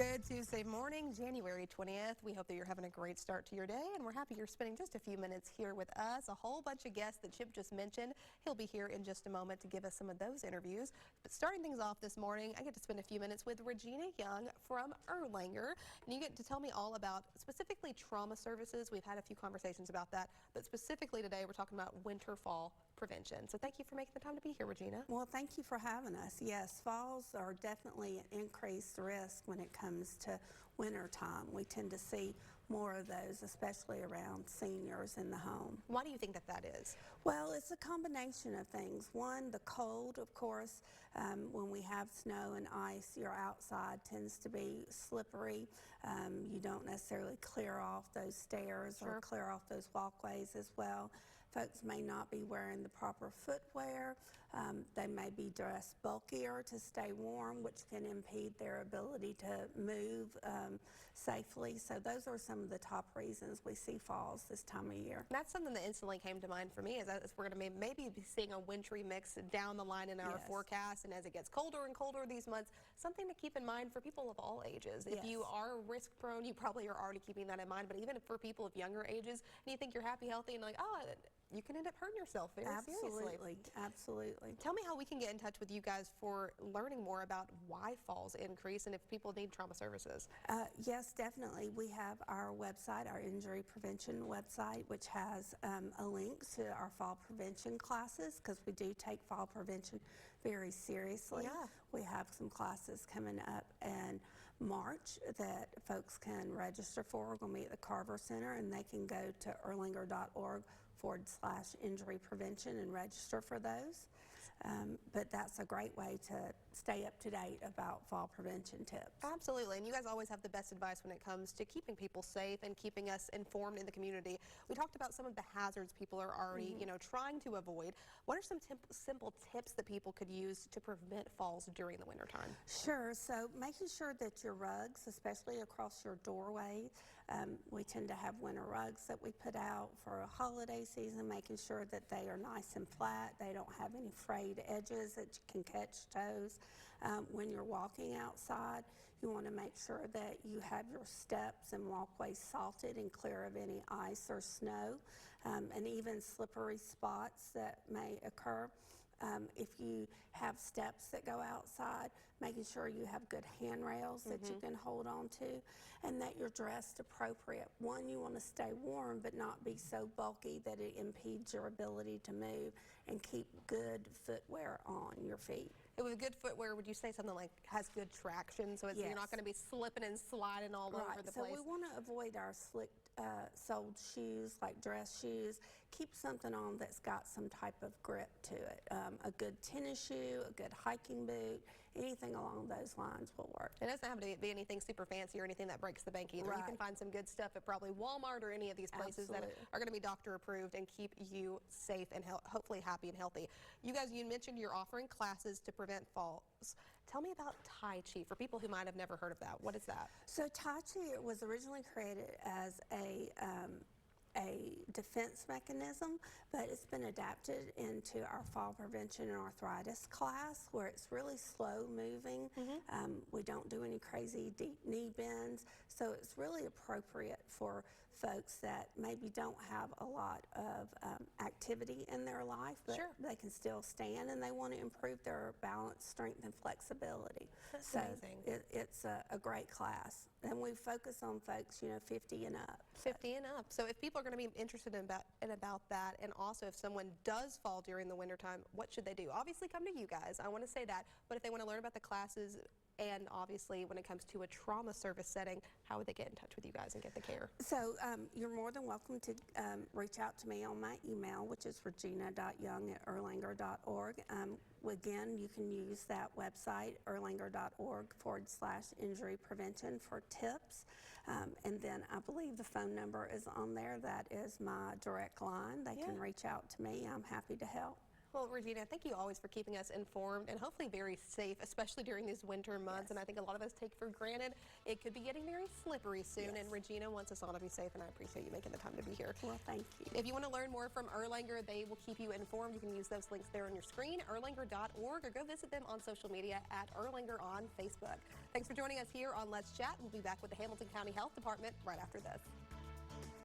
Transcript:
Good Tuesday morning, January 20th. We hope that you're having a great start to your day, and we're happy you're spending just a few minutes here with us. A whole bunch of guests that Chip just mentioned. He'll be here in just a moment to give us some of those interviews. But starting things off this morning, I get to spend a few minutes with REgena Young from Erlanger, and you get to tell me all about specifically trauma services. We've had a few conversations about that, but specifically today we're talking about winter-fall prevention. So thank you for making the time to be here, REgena. Well, thank you for having us. Yes, falls are definitely an increased risk when it comes to winter time. We tend to see more of those, especially around seniors in the home. Why do you think that that is? Well, it's a combination of things. One, the cold, of course. When we have snow and ice, your outside tends to be slippery. You don't necessarily clear off those stairs or clear off those walkways as well. Folks may not be wearing the proper footwear. They may be dressed bulkier to stay warm, which can impede their ability to move safely. So those are some of the top reasons we see falls this time of year. That's something that instantly came to mind for me, is that we're going to maybe be seeing a wintry mix down the line in our forecast, and as it gets colder and colder these months, something to keep in mind for people of all ages. If you are risk prone, you probably are already keeping that in mind, but even for people of younger ages, and you think you're happy, healthy, and like, oh, you can end up hurting yourself very seriously. Absolutely. Tell me how we can get in touch with you guys for learning more about why falls increase and if people need trauma services. Yes, definitely. We have our website, our injury prevention website, which has a link to our fall prevention classes, because we do take fall prevention very seriously. We have some classes coming up in March that folks can register for. We're going to be at the Carver Center, and they can go to erlanger.org/injury prevention and register for those. But that's a great way to stay up to date about fall prevention tips. Absolutely, and you guys always have the best advice when it comes to keeping people safe and keeping us informed in the community. We talked about some of the hazards people are already, trying to avoid. What are some simple tips that people could use to prevent falls during the wintertime? Sure, so making sure that your rugs, especially across your doorway, we tend to have winter rugs that we put out for a holiday season, making sure that they are nice and flat, they don't have any frayed edges that can catch toes. When you're walking outside, you want to make sure that you have your steps and walkways salted and clear of any ice or snow, and even slippery spots that may occur. If you have steps that go outside, making sure you have good handrails that you can hold on to, and that you're dressed appropriate. One, you want to stay warm but not be so bulky that it impedes your ability to move, and keep good footwear on your feet. And with good footwear, would you say something like has good traction, so you're not going to be slipping and sliding all over the place? So we want to avoid our slick soled shoes, like dress shoes. Keep something on that's got some type of grip to it. A good tennis shoe, a good hiking boot, anything along those lines will work. It doesn't have to be anything super fancy or anything that breaks the bank either. You can find some good stuff at probably Walmart or any of these places that are going to be doctor approved and keep you safe and hopefully happy and healthy. You guys, you mentioned you're offering classes to prevent falls. Tell me about Tai Chi for people who might have never heard of that. What is that? So Tai Chi was originally created as a defense mechanism, but it's been adapted into our fall prevention and arthritis class, where it's really slow moving. We don't do any crazy deep knee bends, so it's really appropriate for folks that maybe don't have a lot of activity in their life, but they can still stand, and they want to improve their balance, strength, and flexibility. That's amazing. It's a great class, and we focus on folks, 50 and up. 50 and up. So if people are going to be interested in about that, and also if someone does fall during the wintertime, what should they do? Obviously come to you guys, I want to say that, but if they want to learn about the classes, and obviously when it comes to a trauma service setting, how would they get in touch with you guys and get the care? So you're more than welcome to reach out to me on my email, which is regena.young@erlanger.org. Again, you can use that website, erlanger.org/injury prevention, for tips. And then I believe the phone number is on there. That is my direct line. They can reach out to me. I'm happy to help. Well, Regina, thank you always for keeping us informed and hopefully very safe, especially during these winter months. Yes. And I think a lot of us take for granted it could be getting very slippery soon. Yes. And Regina wants us all to be safe, and I appreciate you making the time to be here. Well, thank you. If you want to learn more from Erlanger, they will keep you informed. You can use those links there on your screen, erlanger.org, or go visit them on social media at Erlanger on Facebook. Thanks for joining us here on Let's Chat. We'll be back with the Hamilton County Health Department right after this.